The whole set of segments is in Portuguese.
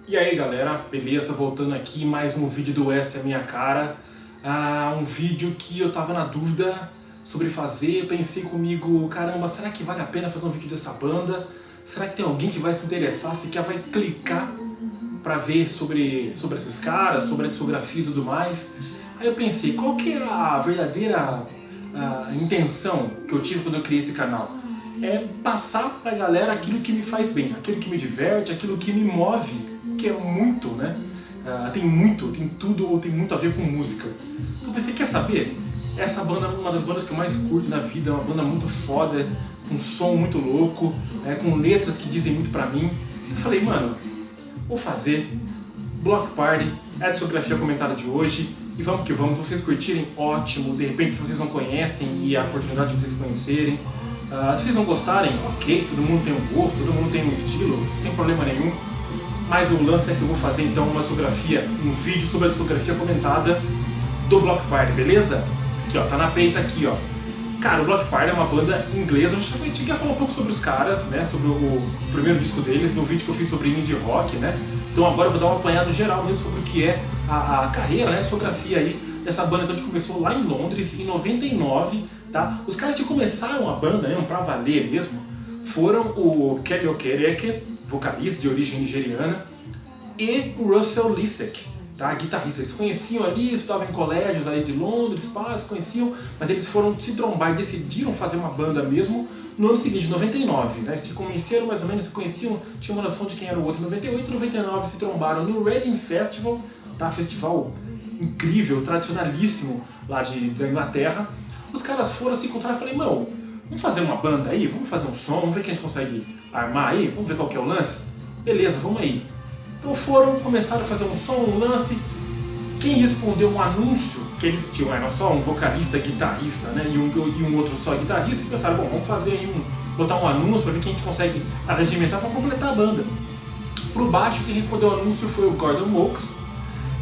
E aí galera, beleza? Voltando aqui, mais um vídeo do Essa é Minha Cara. Um vídeo que eu tava na dúvida sobre fazer, pensei comigo, caramba, será que vale a pena fazer um vídeo dessa banda? Será que tem alguém que vai se interessar, sequer vai clicar pra ver sobre esses caras, sobre a discografia e tudo mais? Aí eu pensei, qual que é a verdadeira intenção que eu tive quando eu criei esse canal? É passar pra galera aquilo que me faz bem, aquilo que me diverte, aquilo que me move, que é muito, né? Tem tudo ou tem muito a ver com música. Então você quer saber? Essa banda é uma das bandas que eu mais curto na vida, é uma banda muito foda, com um som muito louco, com letras que dizem muito pra mim. Eu falei, mano, vou fazer Bloc Party, é a discografia comentada de hoje, e vamos que vamos. Se vocês curtirem, ótimo. De repente, se vocês não conhecem e a oportunidade de vocês conhecerem, se vocês não gostarem, ok, todo mundo tem um gosto, todo mundo tem um estilo, sem problema nenhum. Mas o lance é que eu vou fazer então uma discografia, um vídeo sobre a discografia comentada do Bloc Party, beleza? Aqui ó, tá na peita aqui ó. Cara, o Bloc Party é uma banda inglesa, a gente quer falar um pouco sobre os caras, né, sobre o primeiro disco deles, no vídeo que eu fiz sobre indie rock, né. Então agora eu vou dar um apanhado geral mesmo sobre o que é a carreira, né, a discografia aí dessa banda. Então a gente começou lá em Londres, em 99, tá? Os caras que começaram a banda, né, pra valer mesmo, foram o Kenny Okereke, vocalista de origem nigeriana, e o Russell Lisek, tá, guitarrista. Eles conheciam ali, estudavam em colégios aí de Londres, se conheciam, mas eles foram se trombar e decidiram fazer uma banda mesmo no ano seguinte, 99, né? Se conheceram mais ou menos, se conheciam, tinham uma noção de quem era o outro. Em 98 e 99 se trombaram no Reading Festival, tá? Festival incrível, tradicionalíssimo lá da Inglaterra. Os caras foram se encontrar e falei, mano, vamos fazer uma banda aí, vamos fazer um som, vamos ver o que a gente consegue armar aí, vamos ver qual que é o lance? Beleza, vamos aí. Então começaram a fazer um som, um lance. Quem respondeu um anúncio que eles tinham, era só um vocalista, guitarrista, né, e um outro só guitarrista, e pensaram, bom, vamos fazer aí botar um anúncio para ver quem a gente consegue arregimentar para completar a banda. Pro baixo, quem respondeu o anúncio foi o Gordon Oakes,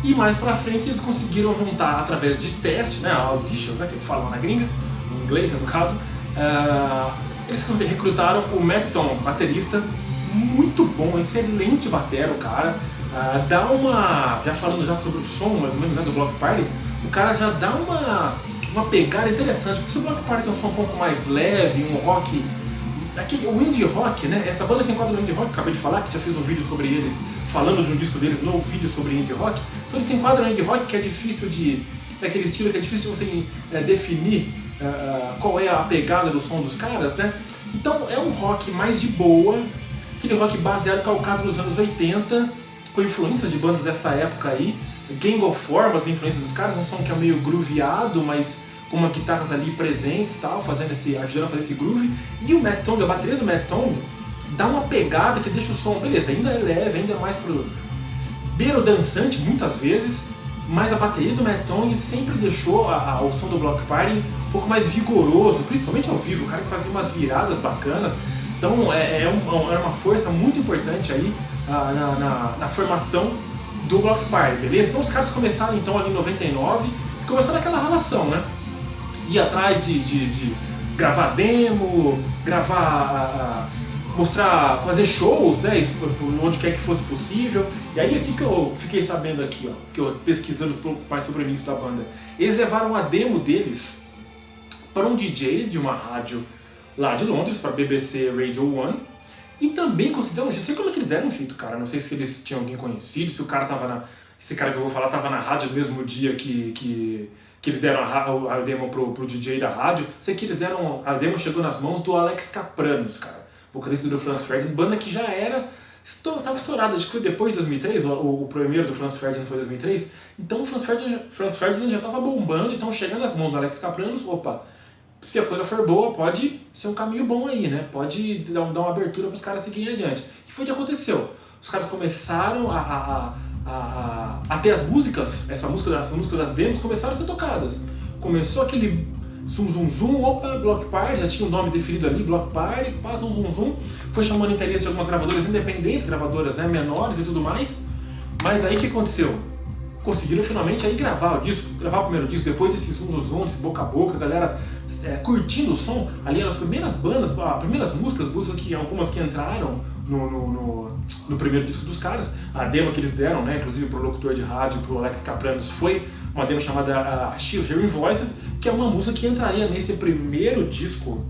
e mais pra frente eles conseguiram juntar através de teste, né, auditions, né, que eles falam na gringa, em inglês, né, no caso. Eles recrutaram o Matt Tom, baterista, muito bom, excelente batera, o cara. Já falando já sobre o som, mais ou menos, né, do Bloc Party, o cara já dá uma pegada interessante, porque se o Bloc Party tem um som um pouco mais leve, um rock, o indie rock, né, essa banda se enquadra no indie rock, acabei de falar, que já fiz um vídeo sobre eles, falando de um disco deles, no vídeo sobre indie rock, então eles se enquadram no indie rock, que é difícil daquele estilo que é difícil de você definir qual é a pegada do som dos caras, né? Então é um rock mais de boa, aquele rock baseado, calcado nos anos 80, com influências de bandas dessa época aí. Gang of Four, as influências dos caras, um som que é meio grooveado, mas com umas guitarras ali presentes, tal, ajudando a fazer esse groove. E o Matt Tong, a bateria do Matt Tong, dá uma pegada que deixa o som, beleza, ainda é leve, ainda mais pro beiro dançante muitas vezes, mas a bateria do Matt Tong sempre deixou o som do Bloc Party um pouco mais vigoroso, principalmente ao vivo, o cara que fazia umas viradas bacanas. Então era uma força muito importante aí na formação do Bloc Party, beleza? Então os caras começaram então ali em 99, começaram aquela relação, né? Ir atrás de gravar demo, mostrar, fazer shows, né, onde quer que fosse possível. E aí aqui que eu fiquei sabendo aqui, ó, que eu pesquisando um pouco mais sobre o início da banda, eles levaram a demo deles para um DJ de uma rádio lá de Londres, para a BBC Radio 1, e também conseguiram um jeito, não sei como é que eles deram um jeito, cara, não sei se eles tinham alguém conhecido, se o cara tava esse cara que eu vou falar tava na rádio no mesmo dia que eles deram a demo pro DJ da rádio. Sei que eles deram, a demo chegou nas mãos do Alex Kapranos, cara, vocalista do Franz Ferdinand, banda que já tava estourada, acho que foi depois de 2003, o primeiro do Franz Ferdinand foi em 2003, então o Franz Ferdinand já tava bombando, então chegando nas mãos do Alex Kapranos, opa, se a coisa for boa, pode ser um caminho bom aí, né? Pode dar uma abertura para os caras seguirem adiante. O que foi que aconteceu? Os caras começaram a ter as músicas, essas músicas das demos começaram a ser tocadas. Começou aquele zum zum zum, opa, Bloc Party, já tinha o nome definido ali, Bloc Party, pá, zum zum zum. Foi chamando interesse de algumas gravadoras independentes, gravadoras, né, menores e tudo mais. Mas aí o que aconteceu? Conseguiram finalmente aí gravar o primeiro disco, depois desse zoom zoom zoom, desse boca a boca, a galera curtindo o som, ali nas primeiras bandas, as primeiras músicas que algumas que entraram, no primeiro disco dos caras. A demo que eles deram, né, inclusive pro locutor de rádio, pro Alex Capranos, foi uma demo chamada She's Hearing Voices, que é uma música que entraria nesse primeiro disco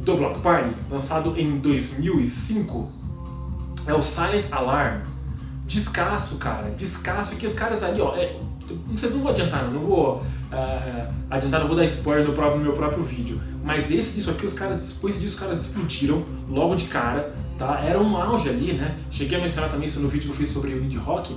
do Bloc Party, lançado em 2005. É o Silent Alarm. Descasso, cara, descasso, que os caras ali, ó, não vou adiantar, não vou adiantar, não vou dar spoiler no meu próprio vídeo, mas esse disco aqui, esse disco os caras explodiram logo de cara, tá? Era um auge ali, né? Cheguei a mencionar também isso no vídeo que eu fiz sobre o indie rock.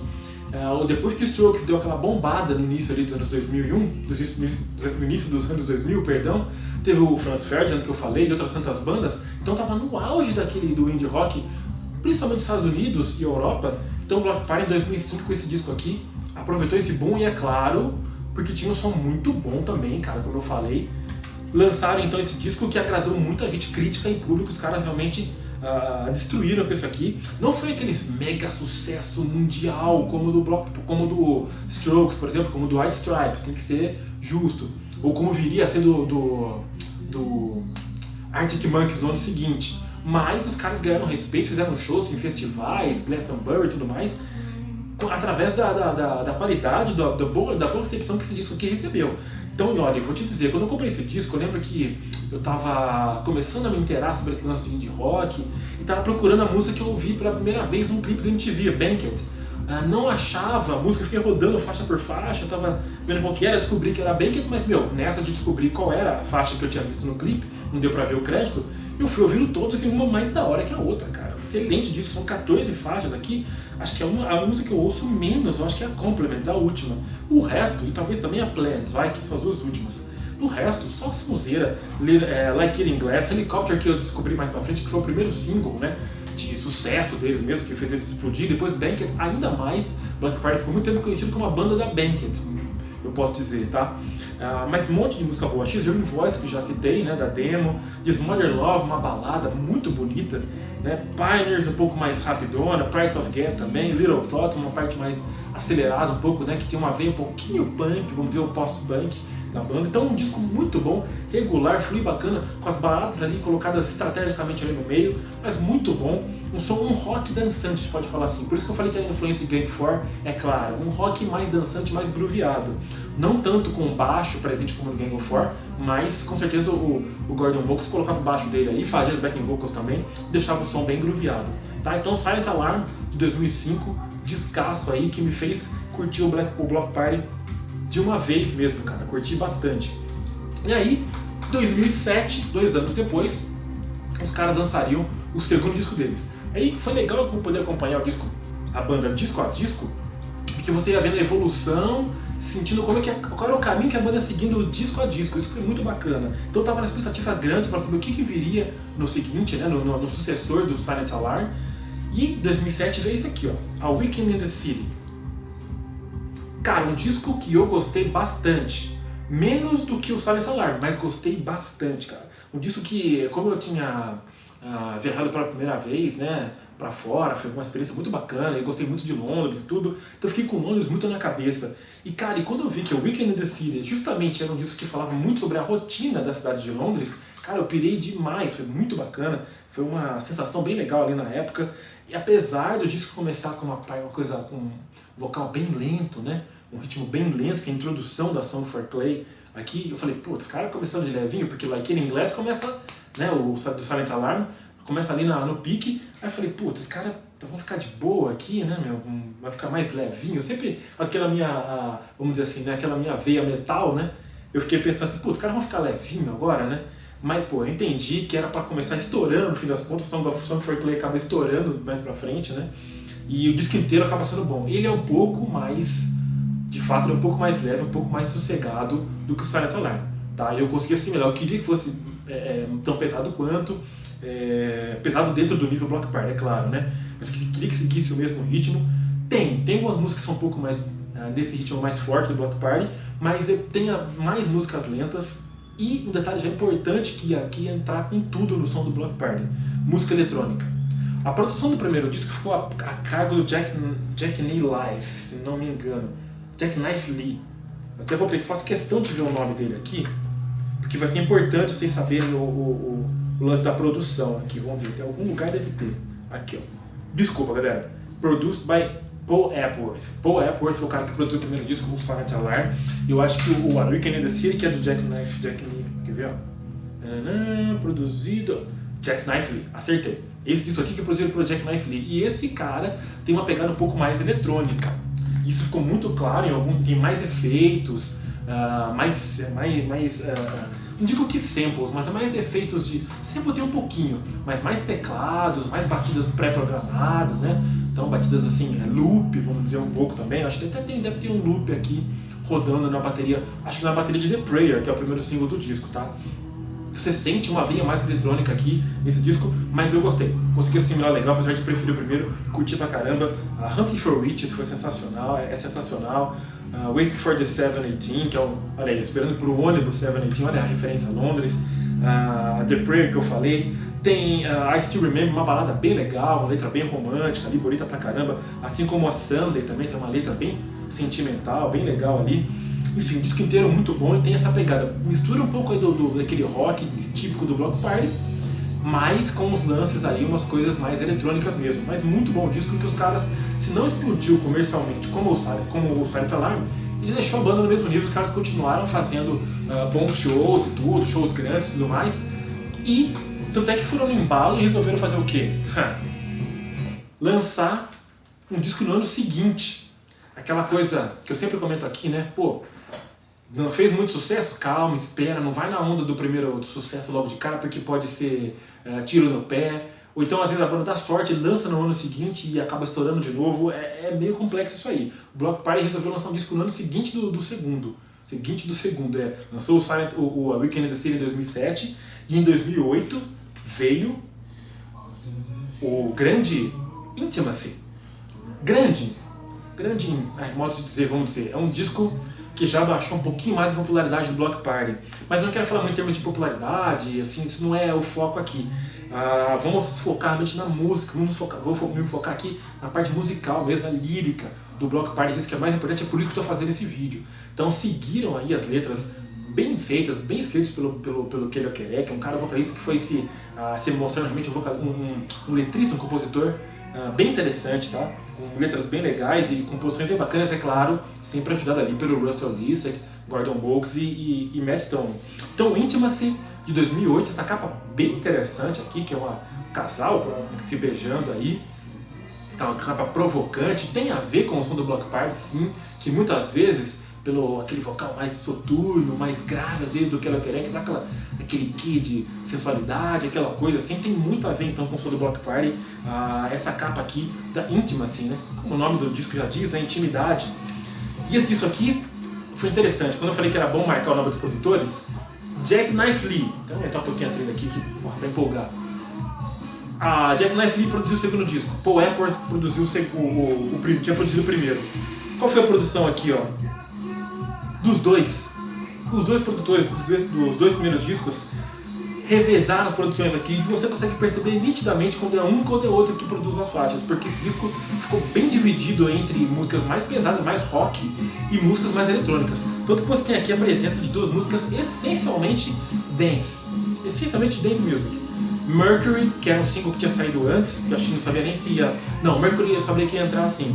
Depois que o Strokes deu aquela bombada no início ali dos anos 2001, no início dos anos 2000, perdão, teve o Franz Ferdinand que eu falei, e outras tantas bandas, então tava no auge do indie rock, principalmente nos Estados Unidos e Europa. Então o Bloc Party em 2005 com esse disco aqui aproveitou esse boom, e é claro, porque tinha um som muito bom também, cara, como eu falei. Lançaram então esse disco que agradou muita gente, crítica e público, os caras realmente destruíram com isso aqui. Não foi aquele mega sucesso mundial como do Strokes, por exemplo, como do White Stripes, tem que ser justo, ou como viria a ser do Arctic Monkeys no ano seguinte. Mas os caras ganharam respeito, fizeram shows em festivais, Glastonbury e tudo mais, através da qualidade, da boa recepção que esse disco aqui recebeu. Então, olha, eu vou te dizer, quando eu comprei esse disco, eu lembro que eu tava começando a me inteirar sobre esse lance de indie rock e tava procurando a música que eu ouvi pela primeira vez num clipe da MTV, Banquet. Não achava a música, fiquei rodando faixa por faixa, tava vendo qual que era, descobri que era Banquet, mas nessa de descobrir qual era a faixa que eu tinha visto no clipe, não deu pra ver o crédito, eu fui ouvindo todas e uma mais da hora que a outra, cara. Excelente disco, são 14 faixas aqui. Acho que a música que eu ouço menos, eu acho que é a Compliments, a última. O resto, e talvez também a Plans, que são as duas últimas. O resto, só sonzeira. Like It in Glass, Helicopter, que eu descobri mais pra frente, que foi o primeiro single, né, de sucesso deles mesmo, que fez eles explodir. Depois Banquet, ainda mais. Bloc Party ficou muito tempo conhecido como a banda da Banquet, eu posso dizer, tá? Mas um monte de música boa. She's Hearing Voice, que já citei, né, da demo. This Modern Love, uma balada muito bonita, né? Pioneers, um pouco mais rapidona. Price of Gas também. Little Thoughts, uma parte mais acelerada um pouco, né, que tem uma veia um pouquinho punk, vamos dizer, o post-punk da banda. Então um disco muito bom, regular, flui bacana, com as baladas ali colocadas estrategicamente ali no meio, mas muito bom. Um rock dançante, a gente pode falar assim. Por isso que eu falei que a influência de Gang 4 é clara. Um rock mais dançante, mais grooveado. Não tanto com baixo presente como no Gang 4, mas com certeza o Gordon Wilkes colocava o baixo dele aí, fazia as backing vocals também, deixava o som bem grooveado. Tá? Então Silent Alarm de 2005, descasso aí, que me fez curtir o Bloc Party de uma vez mesmo, cara. Curti bastante. E aí, 2007, 2 anos depois, os caras lançariam o segundo disco deles. Aí foi legal eu poder acompanhar a banda disco a disco, porque você ia vendo a evolução, sentindo qual era o caminho que a banda ia seguindo disco a disco. Isso foi muito bacana. Então eu tava na expectativa grande para saber o que viria no seguinte, né, no sucessor do Silent Alarm. E em 2007 veio isso aqui, ó, A Weekend in the City. Cara, um disco que eu gostei bastante. Menos do que o Silent Alarm, mas gostei bastante, cara. Um disco que, como eu tinha viajado pela primeira vez, né, pra fora, foi uma experiência muito bacana, eu gostei muito de Londres e tudo, então eu fiquei com Londres muito na cabeça. E cara, quando eu vi que o Weekend in the City justamente era um disco que falava muito sobre a rotina da cidade de Londres, cara, eu pirei demais, foi muito bacana, foi uma sensação bem legal ali na época. E apesar do disco começar com uma coisa, com um vocal bem lento, né, um ritmo bem lento, que é a introdução da Song for Clay aqui, eu falei, putz, cara começando de levinho, porque Like It in Glass começa, né, o do Silent Alarm, começa ali no pique, aí eu falei, putz, esse cara vão ficar de boa aqui, né, meu, vai ficar mais levinho. Eu sempre, aquela minha, vamos dizer assim, né, aquela minha veia metal, né, eu fiquei pensando assim, putz, os caras vão ficar levinho agora, né, mas, pô, eu entendi que era pra começar estourando, no fim das contas, o Song for Clay acaba estourando mais pra frente, né, e o disco inteiro acaba sendo bom. Ele é um pouco mais, de fato, ele é um pouco mais leve, um pouco mais sossegado do que o Silent Alarm, tá, eu consegui assimilar, eu queria que fosse tão pesado quanto, pesado dentro do nível Bloc Party, é claro, né? Mas queria que seguisse o mesmo ritmo. Tem algumas músicas que são um pouco mais nesse ritmo mais forte do Bloc Party, mas tem mais músicas lentas. E um detalhe já importante que aqui é entrar com tudo no som do Bloc Party: música eletrônica. A produção do primeiro disco ficou a cargo do Jack Knife, se não me engano, Jack Knife Lee. Eu até faço questão de ver o nome dele aqui, porque vai ser importante vocês saberem o lance da produção aqui, vamos ver, tem algum lugar deve ter. Aqui, ó. Desculpa, galera. Produced by Paul Epworth. Paul Epworth foi o cara que produziu o primeiro disco, o Silent Alarm. E eu acho que o A Weekend in the City, que é do Jack Knife, quer ver, ó? Produzido... Jack Knife Lee, acertei. Isso aqui que é produzido pelo Jack Knife Lee. E esse cara tem uma pegada um pouco mais eletrônica. Isso ficou muito claro tem mais efeitos, não digo que samples, mas é mais efeitos de... Sample tem um pouquinho, mas mais teclados, mais batidas pré-programadas, né? Então batidas assim, loop, vamos dizer um pouco também. Acho que deve ter um loop aqui rodando na bateria, acho que na bateria de The Prayer, que é o primeiro single do disco, tá? Você sente uma veia mais eletrônica aqui nesse disco, mas eu gostei. Consegui assimilar legal, apesar de preferir o primeiro, curti pra caramba. Hunting for Witches foi sensacional, é sensacional. Waiting for the 718, que é olha aí, esperando pro ônibus 718, olha a referência a Londres. The Prayer que eu falei. Tem I Still Remember, uma balada bem legal, uma letra bem romântica ali, bonita pra caramba. Assim como a Sunday também tem uma letra bem sentimental, bem legal ali. Enfim, o disco inteiro é muito bom e tem essa pegada. Mistura um pouco aí daquele rock típico do Bloc Party, mas com os lances aí, umas coisas mais eletrônicas mesmo. Mas muito bom o disco, que os caras, se não explodiu comercialmente como o Silent Alarm, ele deixou a banda no mesmo nível. Os caras continuaram fazendo bons shows e tudo, shows grandes e tudo mais. E tanto é que foram no embalo e resolveram fazer o quê? Lançar um disco no ano seguinte. Aquela coisa que eu sempre comento aqui, né? Pô, não fez muito sucesso? Calma, espera, não vai na onda do primeiro sucesso logo de cara, porque pode ser tiro no pé. Ou então, às vezes, a banda dá sorte, lança no ano seguinte e acaba estourando de novo. É meio complexo isso aí. O Bloc Party resolveu lançar um disco no ano seguinte do segundo. Lançou o A Weekend in the City em 2007 e em 2008 veio o grande Intimacy. Grande modo de dizer, vamos dizer. É um disco que já baixou um pouquinho mais a popularidade do Bloc Party. Mas eu não quero falar muito em termos de popularidade, assim, isso não é o foco aqui. Vamos focar realmente na música, vou me focar aqui na parte musical mesmo, na lírica do Bloc Party, isso que é mais importante, é por isso que eu estou fazendo esse vídeo. Então seguiram aí as letras bem feitas, bem escritas pelo Kelly Okereke, que é um cara vocalista que foi se mostrando realmente um letrista, um compositor bem interessante, tá? Com letras bem legais e composições bem bacanas, é claro, sempre ajudado ali pelo Russell Lissack, Gordon Boggs e Matt Stone. Então, Intimacy de 2008, essa capa bem interessante aqui, que é um casal se beijando aí, é uma capa provocante, tem a ver com o som do Bloc Party, sim, que muitas vezes, pelo aquele vocal mais soturno, mais grave, às vezes, do que ela quer, que dá aquele quê de sensualidade, aquela coisa assim, tem muito a ver então com o som do Bloc Party. Essa capa aqui da Intimacy, né? Como o nome do disco já diz, né? Intimidade. E esse disco aqui foi interessante. Quando eu falei que era bom marcar o nome dos produtores, Jack Knife Lee. Então, vou aumentar um pouquinho a trilha aqui, que vai empolgar. Jack Knife Lee produziu o segundo disco. Paul Epworth produziu tinha produzido o primeiro. Qual foi a produção aqui, ó? Dos dois. Os dois produtores dos dois primeiros discos revezaram as produções aqui e você consegue perceber nitidamente quando é um e quando é outro que produz as faixas, porque esse disco ficou bem dividido entre músicas mais pesadas, mais rock, e músicas mais eletrônicas. Tanto que você tem aqui a presença de duas músicas essencialmente dance music. Mercury, que era um single que tinha saído antes, que eu acho que não sabia nem se ia... Não, Mercury eu sabia que ia entrar assim,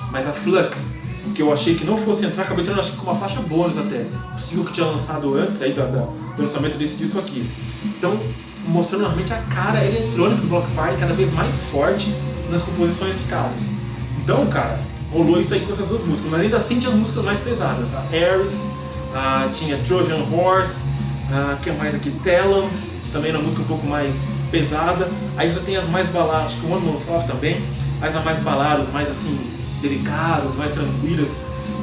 mas a Flux, que eu achei que não fosse entrar, acabou entrando acho que com uma faixa bônus até, o single que tinha lançado antes aí do lançamento desse disco aqui. Então, mostrando realmente a cara eletrônica do Bloc Party cada vez mais forte nas composições dos caras. Então, cara, rolou isso aí com essas duas músicas, mas ainda assim tinha as músicas mais pesadas. A Ares, tinha Trojan Horse, que é mais aqui, Talons, também uma música um pouco mais pesada. Aí já tem as mais baladas, acho que One Month Off também, mas as mais baladas, mais assim, delicadas, mais tranquilas,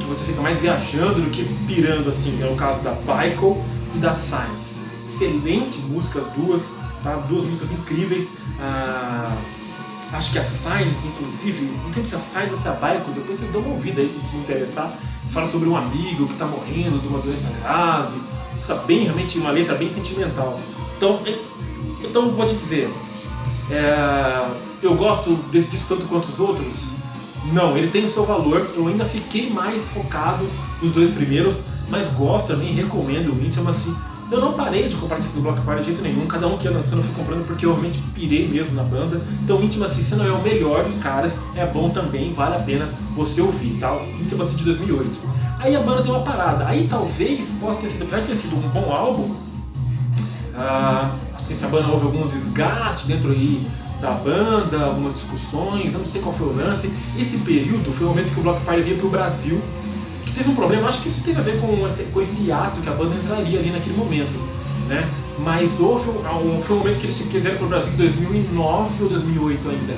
que você fica mais viajando do que pirando, assim, que é o caso da Bicycle e da Signs. Excelente música as duas, tá? Duas músicas incríveis. Acho que a Signs, inclusive, não sei se a Signs ou se a Bicycle, depois vocês dão uma ouvida aí se interessar. Fala sobre um amigo que está morrendo de uma doença grave, música bem, realmente uma letra bem sentimental. Então vou te dizer, eu gosto desse disco tanto quanto os outros. Não, ele tem o seu valor, eu ainda fiquei mais focado nos dois primeiros, mas gosto também, recomendo o Intimacy Eu não parei de comprar disco do Bloc Party de jeito nenhum, cada um que ia lançando eu fui comprando porque eu realmente pirei mesmo na banda. Então Intimacy, se não é o melhor dos caras, é bom também, vale a pena você ouvir, tá? Intimacy de 2008. Aí a banda deu uma parada, aí talvez possa ter sido, apesar de ter sido um bom álbum, acho que se a banda houve algum desgaste dentro aí da banda, algumas discussões, eu não sei qual foi o lance. Esse período foi o momento que o Bloc Party veio pro Brasil, que teve um problema, acho que isso teve a ver com esse hiato que a banda entraria ali naquele momento, né? Mas foi um momento que eles vieram pro Brasil em 2009 ou 2008 ainda.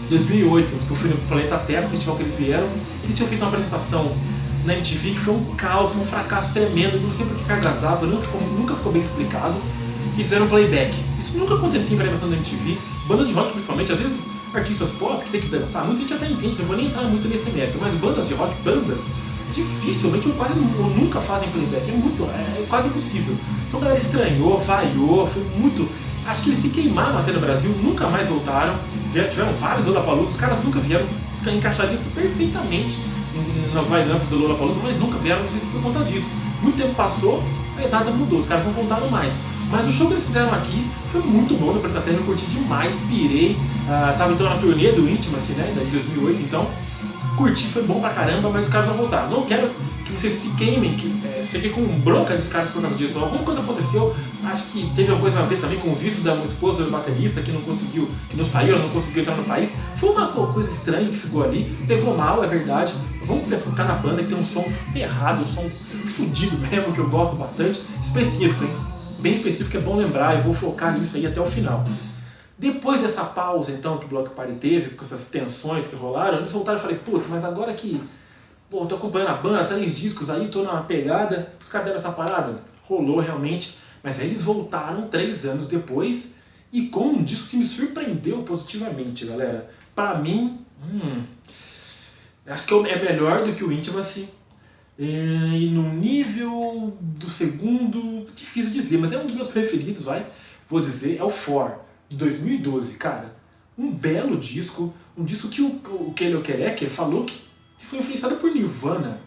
2008, que eu fui no Planeta Terra, o festival que eles vieram, eles tinham feito uma apresentação na MTV que foi um caos, foi um fracasso tremendo, não sei por que cargas d'água, nunca ficou bem explicado, que fizeram playback. Isso nunca acontecia em premiação da MTV, bandas de rock principalmente, às vezes artistas pop que tem que dançar, muita gente até entende, não vou nem entrar muito nesse mérito, mas bandas de rock, bandas, dificilmente ou quase nunca fazem playback, é quase impossível. Então a galera estranhou, vaiou, foi muito... Acho que eles se queimaram até no Brasil, nunca mais voltaram, tiveram vários Lollapalooza, os caras nunca vieram, encaixariam isso perfeitamente nas line-ups do Lollapalooza, mas nunca vieram, não sei se por conta disso. Muito tempo passou, mas nada mudou, os caras não voltaram mais. Mas o show que eles fizeram aqui foi muito bom no Planeta Terra, eu curti demais, pirei, tava então na turnê do Intimacy, né, de 2008, então curti, foi bom pra caramba, mas os caras vão voltar. Não quero que vocês se queimem, que fiquem com bronca dos caras por causa disso. Alguma coisa aconteceu, acho que teve alguma coisa a ver também com o vício da esposa do baterista, que não saiu, ela não conseguiu entrar no país. Foi uma coisa estranha que ficou ali, pegou mal, é verdade. Vamos focar na banda que tem um som ferrado, um som fudido mesmo, que eu gosto bastante, específico, hein? Bem específico, é bom lembrar, eu vou focar nisso aí até o final. Depois dessa pausa, então, que o Bloc Party teve, com essas tensões que rolaram, eles voltaram e falei, putz, mas agora que, pô, tô acompanhando a banda, 3 discos aí, tô numa pegada, os caras deram essa parada? Rolou realmente, mas aí eles voltaram 3 anos depois e com um disco que me surpreendeu positivamente, galera. Pra mim, acho que é melhor do que o Intimacy, e no nível do segundo, difícil dizer, mas é um dos meus preferidos, vou dizer, é o For, de 2012, cara. Um belo disco, um disco que o Kelly Okereke falou que foi influenciado por Nirvana,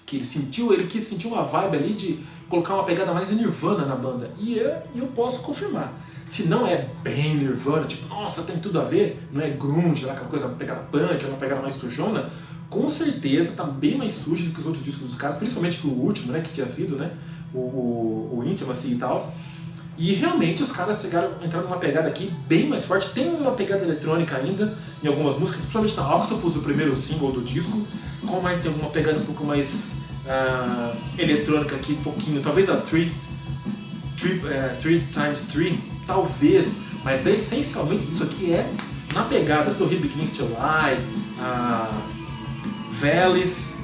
que ele quis sentir uma vibe ali de colocar uma pegada mais Nirvana na banda, e eu posso confirmar. Se não é bem Nirvana, tipo, nossa, tem tudo a ver, não é grunge, aquela coisa, pegada punk, uma pegada mais sujona, com certeza tá bem mais sujo do que os outros discos dos caras, principalmente que o último, né, que tinha sido, né, o Intimacy e tal. E realmente os caras entraram numa pegada aqui bem mais forte, tem uma pegada eletrônica ainda em algumas músicas, principalmente na Octopus, o primeiro single do disco, com mais tem alguma pegada um pouco mais eletrônica aqui, um pouquinho, talvez a 3x3, talvez, mas essencialmente isso aqui é na pegada So He Begins to Lie, Velis,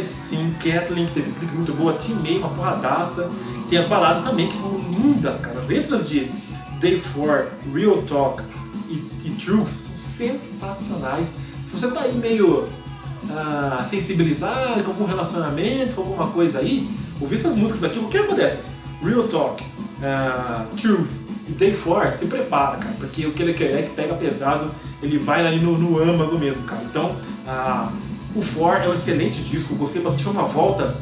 sim, Kathleen, que teve um clipe muito boa, Teammate, uma porradaça. Tem as baladas também que são lindas, cara. As letras de Day 4, Real Talk e Truth são sensacionais. Se você tá aí meio sensibilizado com algum relacionamento, com alguma coisa aí, ouvir essas músicas aqui, qualquer uma dessas, Real Talk, Truth e Day 4, se prepara, cara, porque o que ele quer é que pega pesado, ele vai ali no âmago mesmo, cara. Então, o For é um excelente disco, eu gostei bastante, foi uma volta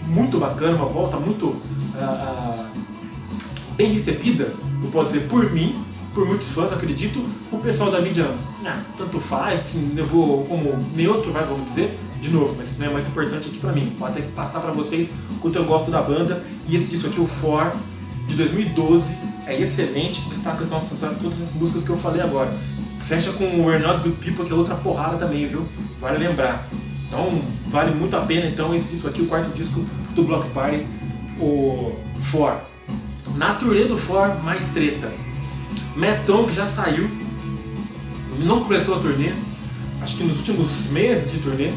muito bacana, uma volta muito bem recebida, eu posso dizer, por mim, por muitos fãs, acredito. O pessoal da mídia, tanto faz, levou como neutro, vamos dizer, de novo, mas isso não é mais importante aqui pra mim. Pode ter que passar pra vocês o quanto eu gosto da banda, e esse disco aqui, o For, de 2012, é excelente, destaca todas as músicas que eu falei agora. Fecha com We're Not Good People, que é outra porrada também, viu? Vale lembrar. Então, vale muito a pena, então, esse disco aqui, o 4º disco do Bloc Party, o For. Na turnê do For, mais treta. Matt Tong já saiu, não completou a turnê, acho que nos últimos meses de turnê.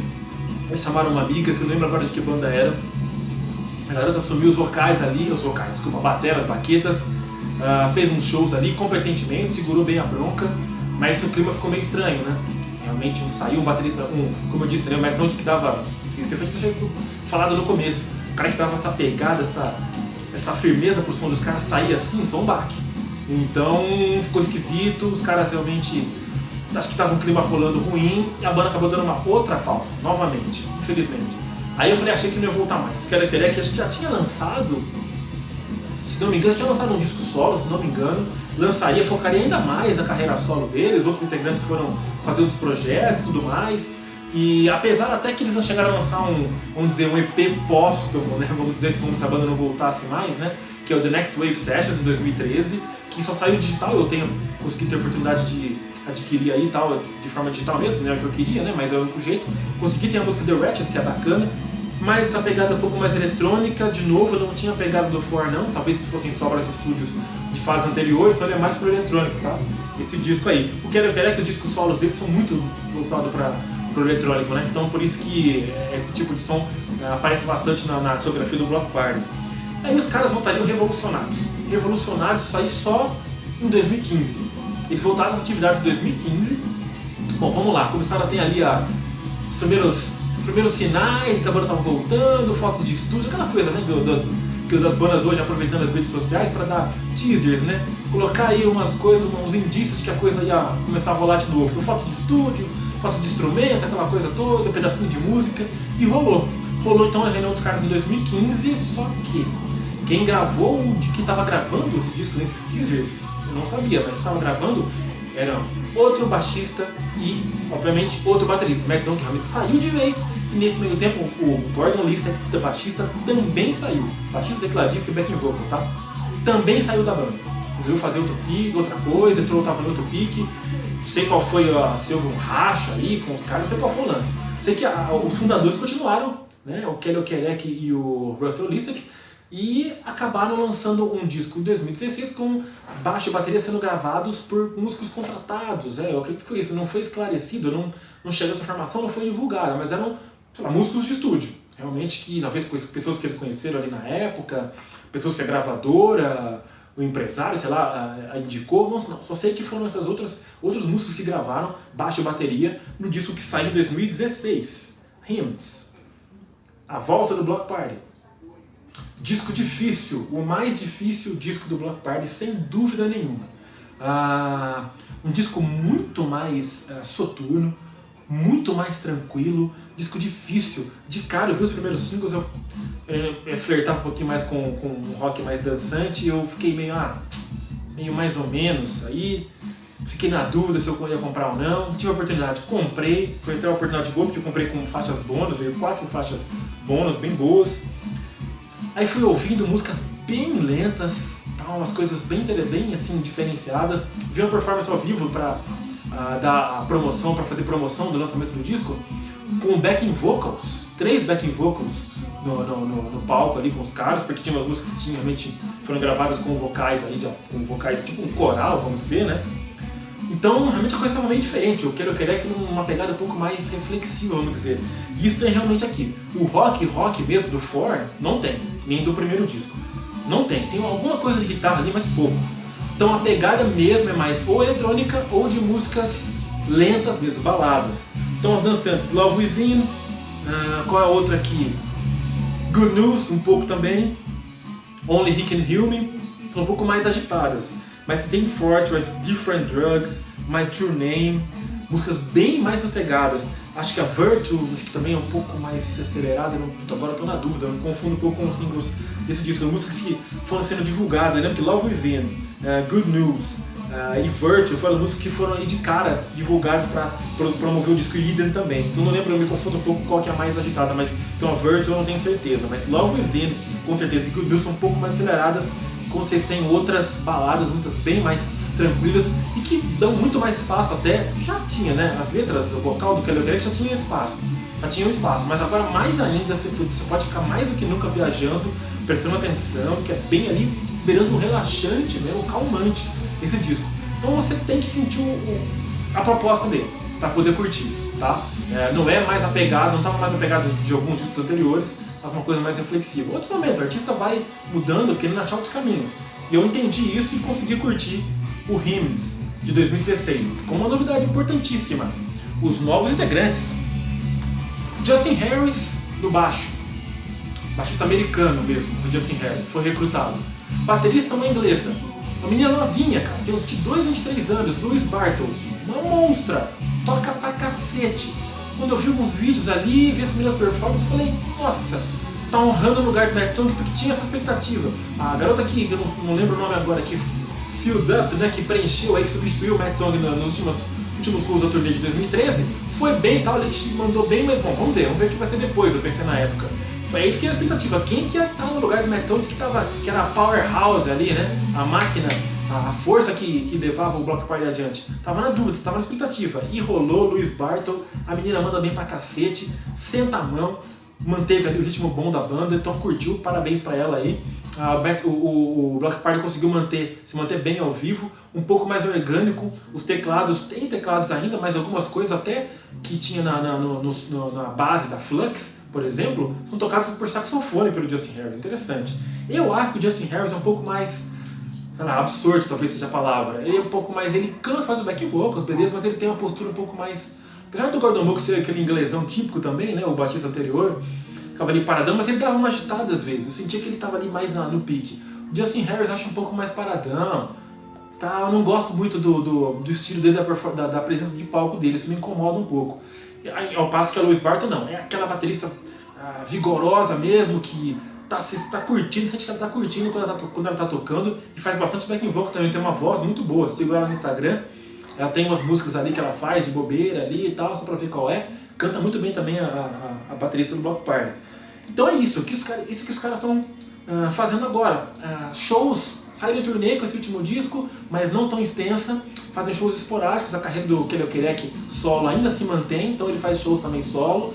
Eles chamaram uma amiga, que eu não lembro agora de que banda era. A garota assumiu os vocais ali, bateras, baquetas, fez uns shows ali competentemente, segurou bem a bronca, mas o clima ficou meio estranho, né? Realmente saiu um baterista, como eu disse, né, o Matt Tong que dava, esqueci de ter falado no começo, o cara que dava essa pegada, essa firmeza pro som dos caras sair assim, foi um baque. Então ficou esquisito, os caras realmente, acho que estava um clima rolando ruim, e a banda acabou dando uma outra pausa, novamente, infelizmente. Aí eu falei, achei que não ia voltar mais, porque ela queria que a gente já tinha lançado se não me engano, tinha lançado um disco solo, se não me engano, focaria ainda mais na carreira solo deles, outros integrantes foram fazer outros projetos e tudo mais. E apesar até que eles não chegaram a lançar vamos dizer, um EP póstumo, né? Vamos dizer que se a banda não voltasse mais, né? Que é o The Next Wave Sessions, em 2013, que só saiu digital, eu consegui ter a oportunidade de adquirir aí tal, de forma digital mesmo, né? Que eu queria, né? Mas é o único jeito. Consegui ter a música The Ratchet, que é bacana, mas essa pegada um pouco mais eletrônica, de novo, eu não tinha pegada do For não, talvez se fossem sobra de estúdios de fases anteriores, então ele é mais pro eletrônico, tá? Esse disco aí. O que é que os discos solos deles são muito usados pro eletrônico, né? Então por isso que esse tipo de som aparece bastante na discografia do Bloc Party. Aí os caras voltariam revolucionados. Revolucionados, isso aí só em 2015. Eles voltaram às atividades em 2015. Bom, vamos lá, começaram a ter ali os primeiros sinais de que a banda estava voltando, fotos de estúdio, aquela coisa, né, das bandas hoje aproveitando as redes sociais para dar teasers, né, colocar aí umas coisas, uns indícios de que a coisa ia começar a rolar de novo. Então, foto de estúdio, foto de instrumento, aquela coisa toda, um pedacinho de música, e rolou então a reunião dos caras em 2015, só que quem gravou, que estava gravando esse disco nesses teasers, eu não sabia, mas estava gravando era outro baixista e, obviamente, outro baterista, Matt Young, que realmente saiu de vez, e nesse meio tempo o Gordon Lisek, o baixista, também saiu, baixista, tecladista e backing vocal, tá? Também saiu da banda, resolveu fazer outra coisa, estava em outro pique, não sei qual foi, se houve um racha ali com os caras, não sei qual foi o lance, sei que os fundadores continuaram, né, o Kelly Okereke e o Russell Lisek, e acabaram lançando um disco em 2016 com baixo e bateria sendo gravados por músicos contratados. Eu acredito que foi isso, não foi esclarecido, não chegou essa informação, não foi divulgada, mas eram, sei lá, músicos de estúdio. Realmente que talvez pessoas que eles conheceram ali na época, pessoas que a gravadora, o empresário, sei lá, indicou. Não, só sei que foram esses outros músicos que gravaram baixo e bateria no disco que saiu em 2016, Hymns, a volta do Bloc Party. Disco difícil, o mais difícil disco do Bloc Party, sem dúvida nenhuma. Um disco muito mais soturno, muito mais tranquilo, disco difícil. De cara, eu vi os primeiros singles, eu flertava um pouquinho mais com um rock mais dançante, eu fiquei meio mais ou menos aí. Fiquei na dúvida se eu ia comprar ou não. Tive a oportunidade, comprei. Foi até uma oportunidade boa, porque eu comprei com faixas bônus, veio 4 faixas bônus bem boas. Aí fui ouvindo músicas bem lentas, umas coisas bem assim, diferenciadas. Vi uma performance ao vivo para dar a promoção, para fazer promoção do lançamento do disco, com backing vocals, 3 backing vocals no palco ali com os caras, porque tinha umas músicas que realmente foram gravadas com vocais aí, com vocais tipo um coral, vamos dizer, né? Então, realmente a coisa estava meio diferente. Eu queria que numa pegada um pouco mais reflexiva, vamos dizer. E isso tem realmente aqui. O rock mesmo do For não tem, nem do primeiro disco. Não tem. Tem alguma coisa de guitarra ali, mas pouco. Então a pegada mesmo é mais ou eletrônica ou de músicas lentas mesmo, baladas. Então as dançantes, Love Within, qual é a outra aqui? Good News, um pouco também. Only He Can Heal Me, são um pouco mais agitadas. Mas tem Fortress, Different Drugs, My True Name, músicas bem mais sossegadas. Acho que a Virtue, acho que também é um pouco mais acelerada, agora estou na dúvida, eu me confundo um pouco com os singles desse disco. Músicas que foram sendo divulgadas, eu lembro que Love Within, Good News e Virtue foram músicas que foram ali de cara divulgadas para promover o disco Eden também. Então não lembro, eu me confundo um pouco qual que é a mais agitada, mas então a Virtue eu não tenho certeza. Mas Love Within, com certeza, e Good News são um pouco mais aceleradas, quando vocês têm outras baladas, músicas bem mais tranquilas e que dão muito mais espaço até. Já tinha, né? As letras, o vocal do Kelly Okereke já tinha espaço, mas agora mais ainda você pode ficar mais do que nunca viajando, prestando atenção, que é bem ali, beirando um relaxante, né? Um calmante esse disco. Então você tem que sentir a proposta dele para poder curtir, tá? Não é mais apegado, não estava mais apegado de alguns discos anteriores, mas uma coisa mais reflexiva. Outro momento, o artista vai mudando, querendo achar outros caminhos. E eu entendi isso e consegui curtir o Hymns de 2016, com uma novidade importantíssima: os novos integrantes. Justin Harris no baixo, baixista americano mesmo, o Justin Harris, foi recrutado. Baterista uma inglesa, uma menina novinha, cara, tem uns 22, 23 anos, Louise Bartle, uma monstra, toca pra cacete. Quando eu vi alguns vídeos ali, vi as primeiras performances, falei, nossa, tá honrando o lugar do Matt Tong porque tinha essa expectativa. A garota que eu não lembro o nome agora, que filled up, né, que preencheu aí, que substituiu o Matt Tong nos últimos shows da turnê de 2013, foi bem e tal, ele mandou bem, mas bom, vamos ver o que vai ser depois, eu pensei na época. Aí fiquei na expectativa, quem que ia estar no lugar do Matt Tong, que era a powerhouse ali, né, a máquina, a força que levava o Bloc Party adiante. Tava na dúvida, tava na expectativa, e rolou. Louise Bartle, a menina manda bem pra cacete, senta a mão, manteve ali o ritmo bom da banda, então curtiu, parabéns pra ela aí. O Bloc Party conseguiu se manter bem ao vivo, um pouco mais orgânico, os teclados, tem teclados ainda, mas algumas coisas até que tinha na base da Flux, por exemplo, são tocados por saxofone pelo Justin Harris, interessante. Eu acho que o Justin Harris é um pouco mais, sei lá, absurdo talvez seja a palavra, ele é um pouco mais, ele canta, faz o back vocals, beleza, mas ele tem uma postura um pouco mais, apesar do Gordon Moore ser aquele inglesão típico também, né, o baixista anterior, ficava ali paradão, mas ele dava uma agitada às vezes, eu sentia que ele estava ali mais no pique. O Justin Harris acho um pouco mais paradão, tá? Eu não gosto muito do estilo dele, da presença de palco dele, isso me incomoda um pouco. Ao passo que a Louise Barton não, é aquela baterista vigorosa mesmo, que tá curtindo, sente que ela tá curtindo quando ela tá tocando, e faz bastante backing vocal também, tem uma voz muito boa, siga ela no Instagram, ela tem umas músicas ali que ela faz de bobeira ali e tal, só pra ver qual é. Canta muito bem também a baterista do Bloc Party. Então é isso que os caras estão fazendo agora. Shows, saíram de turnê com esse último disco, mas não tão extensa. Fazem shows esporádicos, a carreira do Kelly Okereke solo ainda se mantém, então ele faz shows também solo.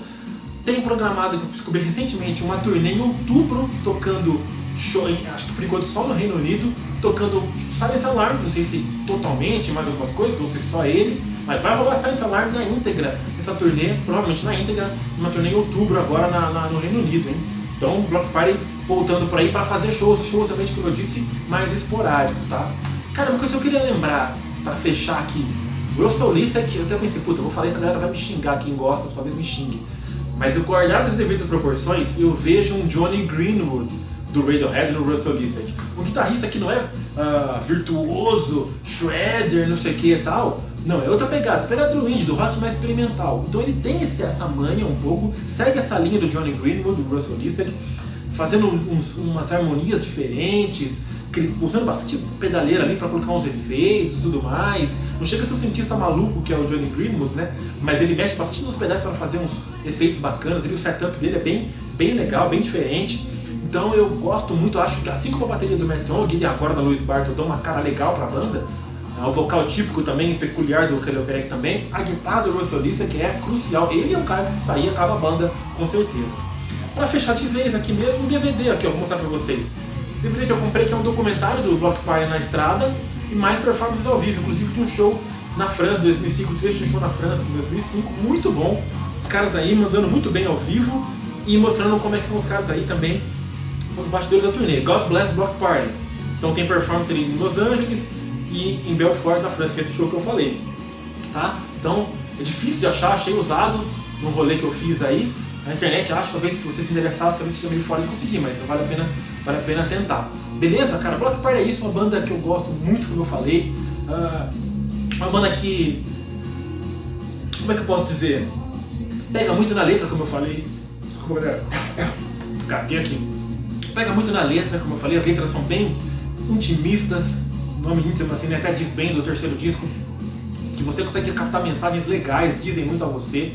Tem programado, que eu descobri recentemente, uma turnê em outubro, tocando show, acho que por enquanto só no Reino Unido, tocando Silent Alarm, não sei se totalmente, mais algumas coisas, ou se só ele, mas vai rolar Silent Alarm na íntegra, essa turnê, provavelmente na íntegra, uma turnê em outubro agora no Reino Unido, hein? Então o Bloc Party voltando por aí para fazer shows realmente, como eu disse, mais esporádicos, tá? Cara, uma coisa que eu queria lembrar, para fechar aqui, o Russell Lissack, eu até pensei, puta, eu vou falar isso, a galera vai me xingar, quem gosta, talvez me xingue. Mas eu, guardado as devidas proporções, eu vejo um Johnny Greenwood do Radiohead no Russell Lissack. Um guitarrista que não é virtuoso, shredder, não sei o que e tal. Não, é outra pegada do indie, do rock mais experimental. Então ele tem essa manha um pouco, segue essa linha do Johnny Greenwood, do Russell Lissack, fazendo umas harmonias diferentes, usando bastante pedaleira ali para colocar uns efeitos e tudo mais. Não chega a ser um cientista maluco que é o Johnny Greenwood, né? Mas ele mexe bastante nos pedais para fazer uns efeitos bacanas. O setup dele é bem legal, bem diferente. Então eu gosto muito, acho que assim como a bateria do Matt Tong e agora da Louise Bartle dão uma cara legal para a banda, o vocal típico também, peculiar do Kelly Okereke também, a guitarra do Russell Lissack que é crucial. Ele é um cara que se sair acaba a banda, com certeza. Para fechar de vez aqui mesmo, um DVD aqui, eu vou mostrar para vocês. O DVD que eu comprei, que é um documentário do Bloc Party na estrada e mais performances ao vivo, inclusive de um show na França em 2005, trecho de um show na França em 2005, muito bom. Os caras aí mandando muito bem ao vivo e mostrando como é que são os caras aí também, os bastidores da turnê. God Bless Bloc Party. Então tem performance ali em Los Angeles e em Belfort, na França, que é esse show que eu falei. Tá? Então é difícil de achar, achei usado no rolê que eu fiz aí. Na internet, acho, talvez se você se interessar, talvez seja meio fora de conseguir, mas vale a pena tentar. Beleza, cara? Bloc Party é isso, uma banda que eu gosto muito, como eu falei. Uma banda que, como é que eu posso dizer? Pega muito na letra, como eu falei. Desculpa, galera. Casquei aqui. Pega muito na letra, como eu falei, as letras são bem intimistas. O nome íntimo assim, até diz bem do terceiro disco, que você consegue captar mensagens legais, dizem muito a você.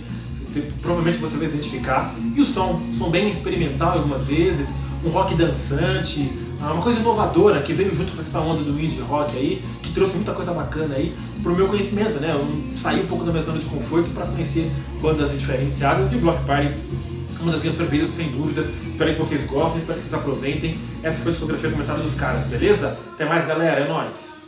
Provavelmente você vai se identificar. E o som bem experimental algumas vezes, um rock dançante, uma coisa inovadora que veio junto com essa onda do indie rock aí, que trouxe muita coisa bacana aí pro meu conhecimento, né? Eu saí um pouco da minha zona de conforto para conhecer bandas diferenciadas, e o Bloc Party é uma das minhas preferidas, sem dúvida. Espero que vocês gostem, espero que vocês aproveitem. Essa foi a discografia comentada dos caras, beleza? Até mais, galera, é nóis!